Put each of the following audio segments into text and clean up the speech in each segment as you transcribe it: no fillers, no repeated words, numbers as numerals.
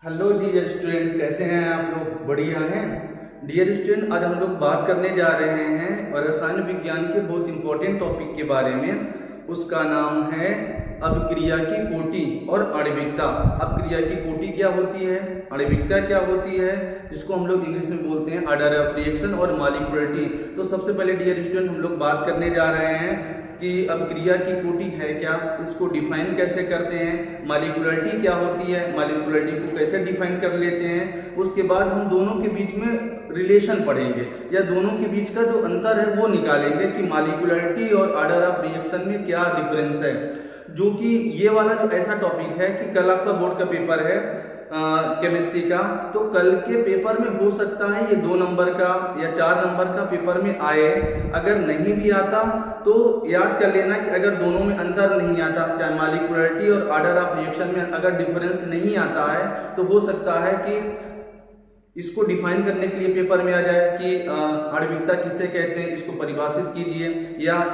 Hello dear student, कैसे हैं आप लोग? बढ़िया हैं। डियर स्टूडेंट, आज हम लोग बात करने जा रहे हैं रसायन विज्ञान के बहुत इंपॉर्टेंट टॉपिक के बारे में। उसका नाम है अभिक्रिया की कोटि और आणविकता। अभिक्रिया की कोटि क्या होती है, आणविकता क्या होती है, जिसको हम लोग इंग्लिश में बोलते हैं ऑर्डर ऑफ रिएक्शन और मॉलिक्यूलरिटी। तो सबसे पहले डियर स्टूडेंट हम लोग बात करने जा रहे हैं कि अभिक्रिया की कोटि है क्या, इसको डिफाइन कैसे करते हैं, मॉलिक्यूलरिटी क्या होती है, मॉलिक्यूलरिटी को कैसे डिफाइन कर लेते हैं। उसके बाद हम दोनों के बीच में रिलेशन पढ़ेंगे या दोनों के बीच का जो अंतर है वो निकालेंगे कि मॉलिक्यूलरिटी और ऑर्डर ऑफ रिएक्शन में क्या डिफरेंस है। जो कि ये वाला जो ऐसा टॉपिक है कि कल आपका बोर्ड का पेपर है केमिस्ट्री का, तो कल के पेपर में हो सकता है ये 2 नंबर का या 4 नंबर का पेपर में आए। अगर नहीं भी आता तो याद कर लेना कि अगर दोनों में अंतर नहीं आता, चाहे मॉलिक्यूलरिटी और ऑर्डर ऑफ रिएक्शन में अगर डिफरेंस नहीं आता है, तो हो सकता है कि इसको डिफाइन करने के लिए पेपर में आ जाए कि आणविकता किसे कहते हैं, इसको परिभाषित कीजिए या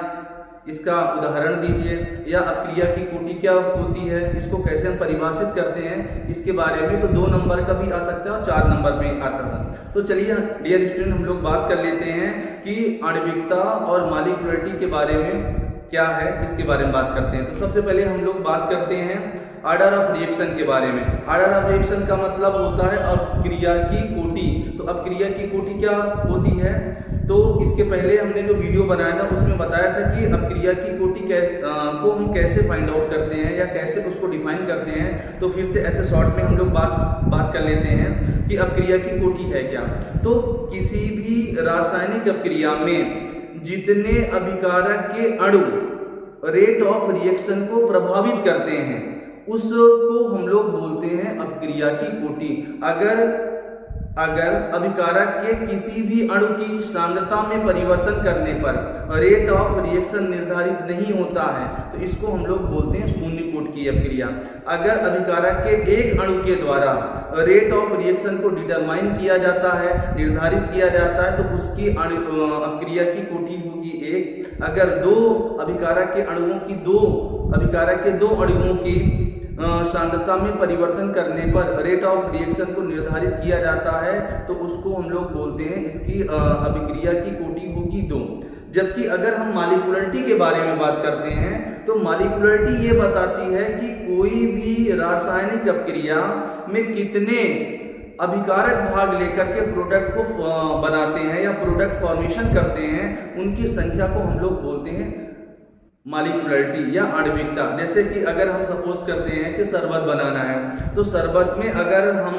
इसका उदाहरण दीजिए, या अभिक्रिया की कोटि क्या होती है, इसको कैसे हम परिभाषित करते हैं, इसके बारे में तो 2 नंबर का भी आ सकता है और 4 नंबर में आता है। तो चलिए डियर स्टूडेंट हम लोग बात कर लेते हैं कि आणविकता और मॉलिक्यूलरिटी के बारे में क्या है, इसके बारे में बात करते हैं। तो सबसे पहले हम लोग बात करते हैं ऑर्डर ऑफ रिएक्शन के बारे में। ऑर्डर ऑफ रिएक्शन का मतलब होता है अभिक्रिया की कोटि। तो अभिक्रिया की कोटि क्या होती है, तो इसके पहले हमने जो वीडियो बनाया था उसमें बताया था कि अभिक्रिया की कोटि को हम कैसे फाइंड आउट करते हैं या कैसे उसको डिफाइन करते हैं। तो फिर से ऐसे शॉर्ट में हम लोग बात कर लेते हैं कि अभिक्रिया की कोटि है क्या। तो किसी भी रासायनिक अभिक्रिया में जितने अभिकारक के अणु रेट ऑफ रिएक्शन को प्रभावित करते हैं उसको हम लोग बोलते हैं अभिक्रिया की कोटि। अगर अभिकारक के किसी भी अणु की सांद्रता में परिवर्तन करने पर रेट ऑफ रिएक्शन निर्धारित नहीं होता है तो इसको हम लोग बोलते हैं शून्य कोट की अभिक्रिया। अगर अभिकारक के एक अणु के द्वारा रेट ऑफ रिएक्शन को डिटरमाइन किया जाता है, निर्धारित किया जाता है, तो उसकी अभिक्रिया की कोटि होगी 1। अगर अभिकारक के दो अणुओं की सांद्रता में परिवर्तन करने पर रेट ऑफ रिएक्शन को निर्धारित किया जाता है तो उसको हम लोग बोलते हैं, इसकी अभिक्रिया की कोटि होगी 2। जबकि अगर हम मॉलिक्यूलरिटी के बारे में बात करते हैं तो मॉलिक्यूलरिटी ये बताती है कि कोई भी रासायनिक अभिक्रिया में कितने अभिकारक भाग लेकर के प्रोडक्ट को बनाते हैं या प्रोडक्ट फॉर्मेशन करते हैं, उनकी संख्या को हम लोग बोलते हैं मॉलिक्यूलरिटी या आणविकता। जैसे कि अगर हम सपोज करते हैं कि शरबत बनाना है, तो शरबत में अगर हम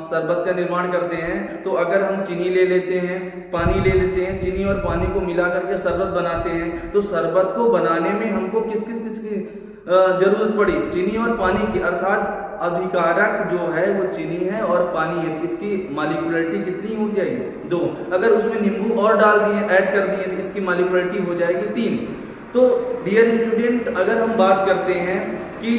शरबत का निर्माण करते हैं तो अगर हम चीनी ले लेते हैं, पानी ले लेते हैं, चीनी और पानी को मिला करके शरबत बनाते हैं, तो शरबत को बनाने में हमको किस की जरूरत पड़ी, चीनी और पानी की। अर्थात अभिकारक जो है वो चीनी है और पानी है, इसकी मॉलिक्यूलरिटी कितनी हो जाएगी 2। अगर उसमें नींबू और डाल दिए, ऐड कर दिए, तो इसकी मॉलिक्यूलरिटी हो जाएगी 3। तो डियर स्टूडेंट, अगर हम बात करते हैं कि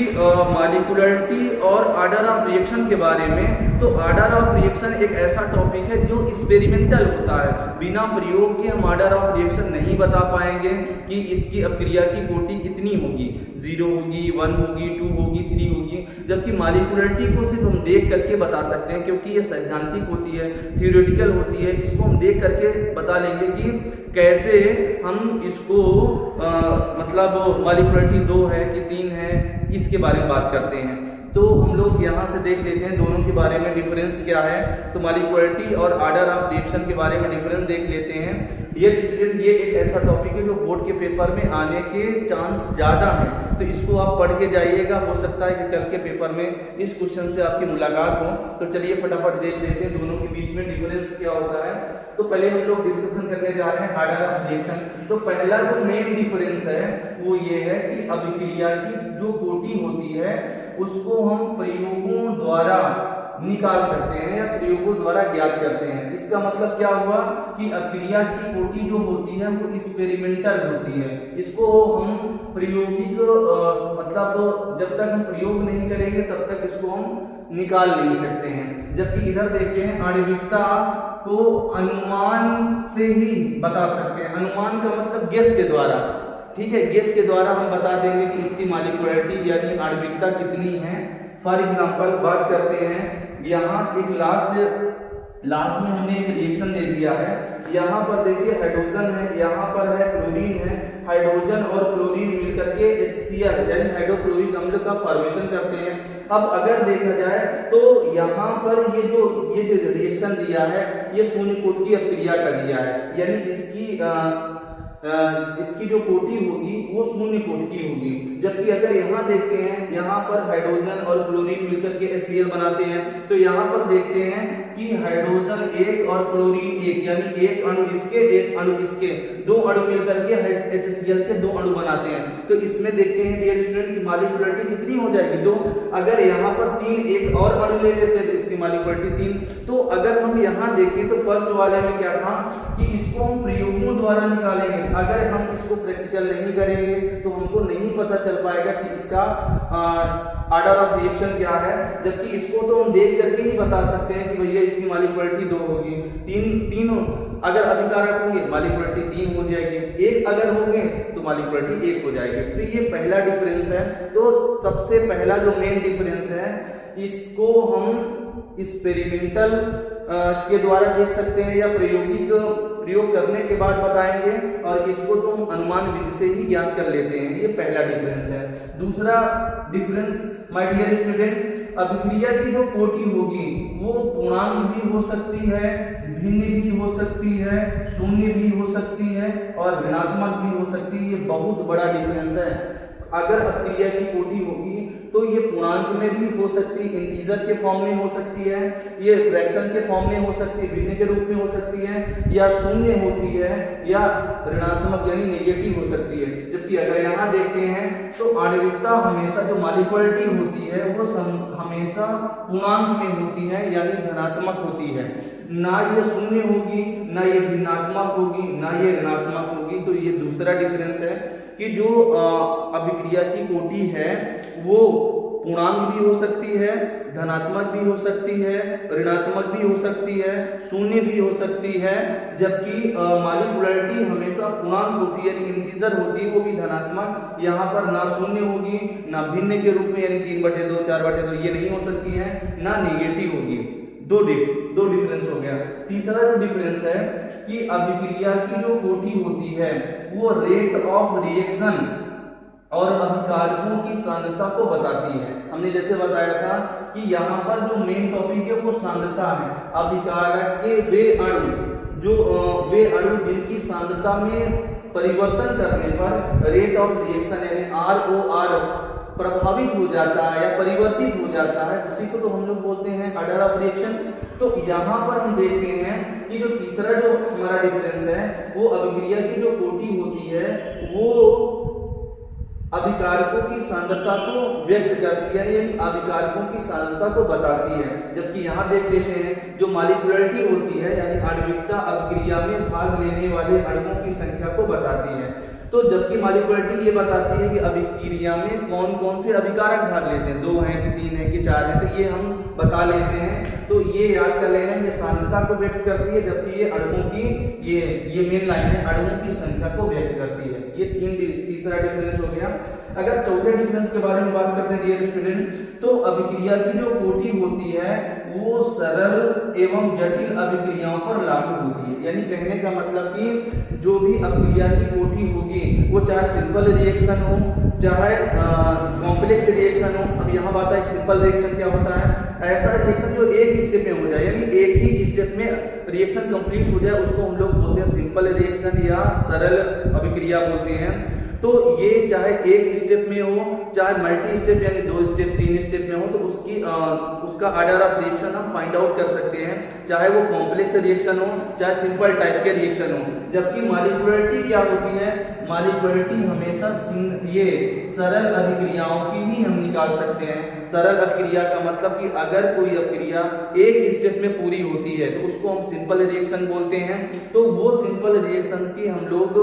मॉलिक्यूलरिटी और ऑर्डर ऑफ रिएक्शन के बारे में, तो ऑर्डर ऑफ रिएक्शन एक ऐसा टॉपिक है जो एक्सपेरिमेंटल होता है। बिना प्रयोग के हम ऑर्डर ऑफ रिएक्शन नहीं बता पाएंगे कि इसकी अभिक्रिया की कोटि कितनी होगी, 0 होगी, 1 होगी, 2 होगी, 3 होगी। जबकि मॉलिक्यूलरिटी को सिर्फ हम देख करके बता सकते हैं, क्योंकि ये सैद्धांतिक होती है, थियोरेटिकल होती है। इसको हम देख करके बता लेंगे कि कैसे हम इसको मतलब मॉलिक्यूलरिटी 2 है कि 3 है, इसके बारे में बात करते हैं। तो हम लोग यहाँ से देख लेते हैं दोनों के बारे में डिफरेंस क्या है। तो मॉलिक्यूलरिटी और ऑर्डर ऑफ रिएक्शन के बारे में डिफरेंस देख लेते हैं। डियर स्टूडेंट, ये एक ऐसा टॉपिक है जो बोर्ड के पेपर में आने के चांस ज़्यादा हैं, तो इसको आप पढ़ के जाइएगा। हो सकता है कि कल के पेपर में इस क्वेश्चन से आपकी मुलाकात हो। तो चलिए फटाफट देख लेते हैं दोनों के बीच में डिफरेंस क्या होता है। तो पहले हम लोग डिस्कशन करने जा रहे हैं ऑर्डर ऑफ रिएक्शन। तो पहला जो मेन डिफरेंस है वो ये है कि अभिक्रिया की जो कोटि होती है उसको हम प्रयोगों द्वारा निकाल सकते हैं या प्रयोगों द्वारा ज्ञात करते हैं। इसका मतलब क्या हुआ कि अभिक्रिया की कोटि जो होती है वो एक्सपेरिमेंटल होती है। इसको हम प्रायोगिक मतलब जब तक हम प्रयोग नहीं करेंगे तब तक इसको हम निकाल नहीं सकते हैं। जबकि इधर देखते हैं आणविकता को अनुमान से ही बता सकते हैं। अनुमान का मतलब गेस के द्वारा, ठीक है, गेस के द्वारा हम बता देंगे कि इसकी मॉलिक्यूलरिटी यानी आणविकता कितनी है। फॉर एग्जांपल बात करते हैं, यहाँ एक लास्ट में हमने एक रिएक्शन दे दिया है। यहाँ पर देखिए हाइड्रोजन है, यहाँ पर है क्लोरीन है, हाइड्रोजन और क्लोरीन मिलकर के HCl यानी हाइड्रोक्लोरिक अम्ल का फॉर्मेशन करते हैं। अब अगर देखा जाए तो यहाँ पर ये जो रिएक्शन दिया है ये शून्य कोट की अपक्रिया का दिया है, यानी इसकी जो कोटि होगी वो शून्य कोट की होगी। जबकि अगर यहाँ देखते हैं, यहाँ पर हाइड्रोजन और क्लोरीन मिलकर के HCl बनाते हैं, तो यहाँ पर देखते हैं कि हाइड्रोजन एक और क्लोरीन एक, यानी एक अणु इसके एक अणु इसके, दो अणु मिलकर के HCl के दो अणु बनाते हैं। तो इसमें देखते हैं डियर स्टूडेंट की मॉलिक्यूलरिटी कितनी हो जाएगी, 2। अगर यहाँ पर 3 एक और अणु ले लेते हैं तो इसकी मॉलिक्यूलरिटी 3। तो अगर हम यहाँ देखें तो फर्स्ट वाले में क्या था कि इसको हम प्रयोगों द्वारा निकालेंगे। अगर हम इसको प्रैक्टिकल नहीं करेंगे तो हमको नहीं पता चल पाएगा कि इसका ऑर्डर ऑफ रिएक्शन क्या है। जबकि इसको तो हम देख करके ही बता सकते हैं कि भैया इसकी मॉलिक्यूलरिटी 2 होगी, 3 अगर अभिकारक होंगे मॉलिक्यूलरिटी 3 हो जाएगी, 1 अगर होंगे तो मॉलिक्यूलरिटी 1 हो जाएगी। तो ये पहला डिफरेंस है। तो सबसे पहला जो मेन डिफरेंस है इसको हम एक्सपेरिमेंटल के द्वारा देख सकते हैं या प्रायोगिक प्रयोग करने के बाद बताएंगे, और इसको तो हम अनुमान विधि से ही ज्ञात कर लेते हैं। ये पहला डिफरेंस है। दूसरा डिफरेंस माय डियर स्टूडेंट, अभिक्रिया की जो कोटि होगी वो पूर्णांक भी हो सकती है, भिन्न भी हो सकती है, शून्य भी हो सकती है और ऋणात्मक भी हो सकती है। ये बहुत बड़ा डिफरेंस है। अगर अभिक्रिया की कोटि होगी तो ये पूर्णांक में भी हो सकती है, इंटीजर के फॉर्म में हो सकती है, ये फ्रैक्शन के फॉर्म में हो सकती है, भिन्न के रूप में हो सकती है, या शून्य होती है, या ऋणात्मक यानी नेगेटिव हो सकती है। जबकि अगर यहाँ देखते हैं तो आणविकता हमेशा जो मॉलिक्यूलरिटी होती है वो हमेशा पूर्णांक में होती है, यानी धनात्मक होती है। ना ये शून्य होगी, ना ये भिन्नात्मक होगी, ना ये ऋणात्मक होगी। तो ये दूसरा डिफरेंस है कि जो अभिक्रिया की कोटि है वो पूर्णांक भी हो सकती है, धनात्मक भी हो सकती है, ऋणात्मक भी हो सकती है, शून्य भी हो सकती है। जबकि मॉलिक्यूलरिटी हमेशा पूर्णांक होती है, इंटीजर होती है, वो भी धनात्मक। यहाँ पर ना शून्य होगी, ना भिन्न के रूप में यानी 3/2 4/2 ये नहीं हो सकती है, ना नेगेटिव होगी। दो डिफरेंस हो गया। तीसरा जो डिफरेंस है कि अभिक्रिया की जो कोटि होती है वो रेट ऑफ रिएक्शन और अभिकारकों की सांद्रता को बताती है। हमने जैसे बताया था कि यहाँ पर जो मेन टॉपिक है वो सांद्रता है। अभिकारक के वे अणु जिनकी सांद्रता में परिवर्तन करने पर रेट ऑफ रिएक्शन यानी ROR प्रभावित हो जाता है या परिवर्तित हो जाता है, उसी को तो हम लोग बोलते हैं ऑर्डर ऑफ रिएक्शन। तो यहाँ पर हम देखते हैं कि जो तीसरा जो हमारा डिफरेंस है वो अभिक्रिया की जो कोटि होती है वो अभिकारकों की सांद्रता को व्यक्त करती है, यानी अभिकारकों की सांद्रता को बताती है। जबकि यहाँ देख लेते हैं जो मॉलिक्यूलरिटी होती है यानी आणविकता अभिक्रिया में भाग लेने वाले अणुओं की संख्या को बताती है। तो जबकि मॉलिक्यूलरिटी ये बताती है कि अभिक्रिया में कौन कौन से अभिकारक भाग लेते हैं, 2 हैं कि 3 हैं कि 4 हैं, तो ये हम बता लेते हैं। तो ये याद कर लेना, ये सांद्रता को व्यक्त करती है, जबकि ये अणुओं की ये मेन लाइन है, अणुओं की संख्या को व्यक्त करती है। ये तीसरा डिफरेंस हो गया। अगर चौथे डिफरेंस के बारे में बात करते हैं डियर स्टूडेंट, तो अभिक्रिया की जो कोटि होती है वो सरल एवं जटिल अभिक्रियाओं पर लागू होती है। यानी कहने का मतलब कि जो भी अभिक्रिया की कोटि होगी वो चाहे सिंपल रिएक्शन हो चाहे कॉम्प्लेक्स रिएक्शन हो। अब यहाँ बात है सिंपल रिएक्शन क्या होता है, ऐसा रिएक्शन जो एक स्टेप में हो जाए, यानी एक ही स्टेप में रिएक्शन कंप्लीट हो जाए, उसको हम लोग बोलते हैं सिंपल रिएक्शन या सरल अभिक्रिया बोलते हैं। तो ये चाहे एक स्टेप में हो चाहे मल्टी स्टेप यानी 2 स्टेप 3 स्टेप में हो, तो उसका ऑर्डर ऑफ रिएक्शन हम फाइंड आउट कर सकते हैं, चाहे वो कॉम्प्लेक्स रिएक्शन हो चाहे सिंपल टाइप के रिएक्शन हो। जबकि मॉलिक्यूलरिटी क्या होती है, मॉलिक्यूलरिटी हमेशा ये सरल अभिक्रियाओं की ही हम निकाल सकते हैं। सरल अभिक्रिया का मतलब कि अगर कोई अभिक्रिया एक स्टेप में पूरी होती है तो उसको हम सिंपल रिएक्शन बोलते हैं। तो वो सिंपल रिएक्शन की हम लोग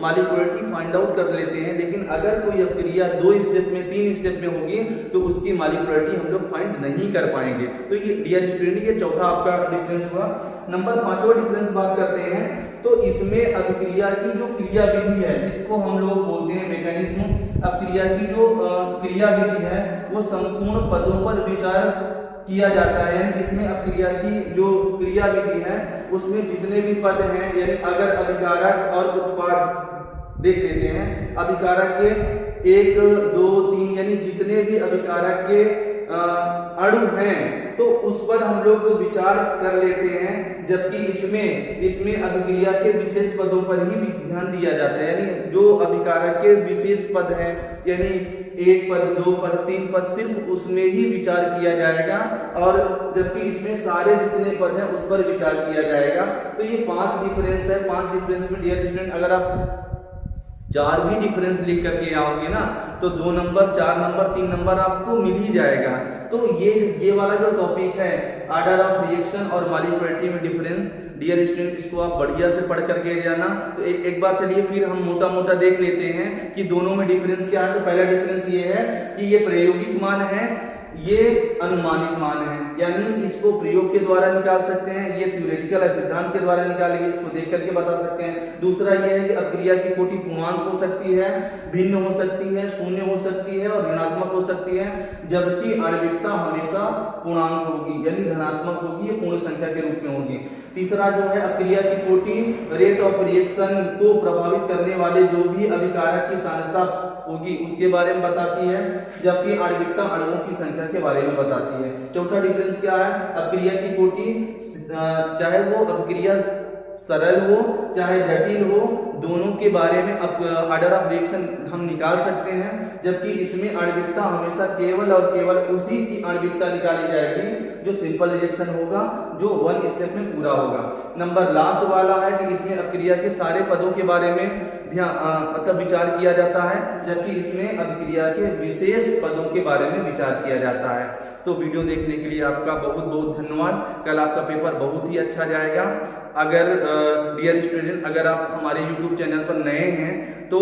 मॉलिक्यूलरिटी फाइंड आउट कर लेते लेते हैं, लेकिन अगर कोई अपक्रिया 2 स्टेप में 3 स्टेप में होगी तो उसकी मॉलिक्युलरिटी हम लोग फाइंड नहीं कर पाएंगे। तो ये डियर स्टूडेंट ये चौथा आपका डिफरेंस हुआ। नंबर 5वां डिफरेंस बात करते हैं तो इसमें अपक्रिया की जो क्रिया विधि है इसको हम लोग बोलते हैं मैकेनिज्म। अपक्रिया की जो क्रिया विधि है वो संपूर्ण पदों पर विचार किया जाता है, यानी इसमें अपक्रिया की जो क्रिया विधि है उसमें जितने भी पद हैं, यानी अगर अभिकारक और उत्पाद देख लेते हैं, अभिकारक के 1 2 3 यानी जितने भी अभिकारक के अणु हैं तो उस पर हम लोग विचार कर लेते हैं, जबकि इसमें अभिक्रिया के विशेष पदों पर ही ध्यान दिया जाता है, यानी जो अभिकारक के विशेष पद हैं यानी 1 पद 2 पद 3 पद सिर्फ उसमें ही विचार किया जाएगा, और जबकि इसमें सारे जितने पद हैं उस पर विचार किया जाएगा। तो ये 5 डिफरेंस है। 5 डिफरेंस में डियर स्टूडेंट अगर आप 4 भी डिफरेंस लिख करके आओगे ना तो 2 नंबर 4 नंबर 3 नंबर आपको मिल ही जाएगा। तो ये वाला जो टॉपिक है ऑर्डर ऑफ रिएक्शन और मॉलिक्युलरिटी में डिफरेंस, डियर स्टूडेंट इसको आप बढ़िया से पढ़ करके जाना। तो एक बार चलिए फिर हम मोटा मोटा देख लेते हैं कि दोनों में डिफरेंस क्या है। तो पहला डिफरेंस ये है कि ये प्रायोगिक मान है, ये अनुमानित मान है, यानी इसको प्रयोग के द्वारा निकाल सकते हैं, ये थ्योरेटिकल है सिद्धांत के द्वारा निकालेंगे, इसको देख करके बता सकते हैं। दूसरा ये है कि अपक्रिया की कोटि पूर्णांक हो सकती है, भिन्न हो सकती है, शून्य हो सकती है और ऋणात्मक हो सकती है, जबकि आणविकता हमेशा पूर्णांक होगी यानी धनात्मक होगी, ये पूर्ण संख्या के रूप में होगी। तीसरा जो है अपक्रिया की कोटि रेट ऑफ रिएक्शन को प्रभावित करने वाले जो भी अभिकारक की सांद्रता होगी उसके बारे में बताती है, जबकि आणविकता अणुओं की संख्या के बारे में बताती है। चौथा डिफरेंस क्या है, अपक्रिया की कोटि चाहे वो अपक्रिया सरल हो चाहे जटिल हो, दोनों के बारे में ऑर्डर ऑफ रिएक्शन हम निकाल सकते हैं, जबकि इसमें आणविकता हमेशा केवल और केवल उसी की आणविकता निकाली जाएगी जो सिंपल रिएक्शन होगा, जो 1 स्टेप में पूरा होगा। नंबर लास्ट वाला है कि इसमें अपक्रिया के सारे पदों के बारे में मतलब विचार किया जाता है, जबकि इसमें अपक्रिया के विशेष पदों के बारे में विचार किया जाता है। तो वीडियो देखने के लिए आपका बहुत बहुत धन्यवाद। कल आपका पेपर बहुत ही अच्छा जाएगा। अगर डियर स्टूडेंट अगर आप हमारे YouTube चैनल पर नए हैं तो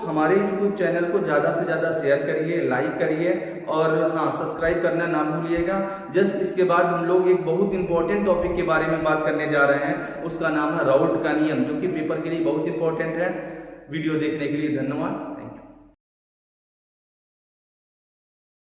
हमारे YouTube चैनल को ज़्यादा से ज़्यादा शेयर करिए, लाइक करिए और हाँ सब्सक्राइब करना ना भूलिएगा। जस्ट इसके बाद हम लोग एक बहुत इंपॉर्टेंट टॉपिक के बारे में बात करने जा रहे हैं, उसका नाम है राउल्ट का नियम, जो कि पेपर के लिए बहुत इंपॉर्टेंट है। वीडियो देखने के लिए धन्यवाद।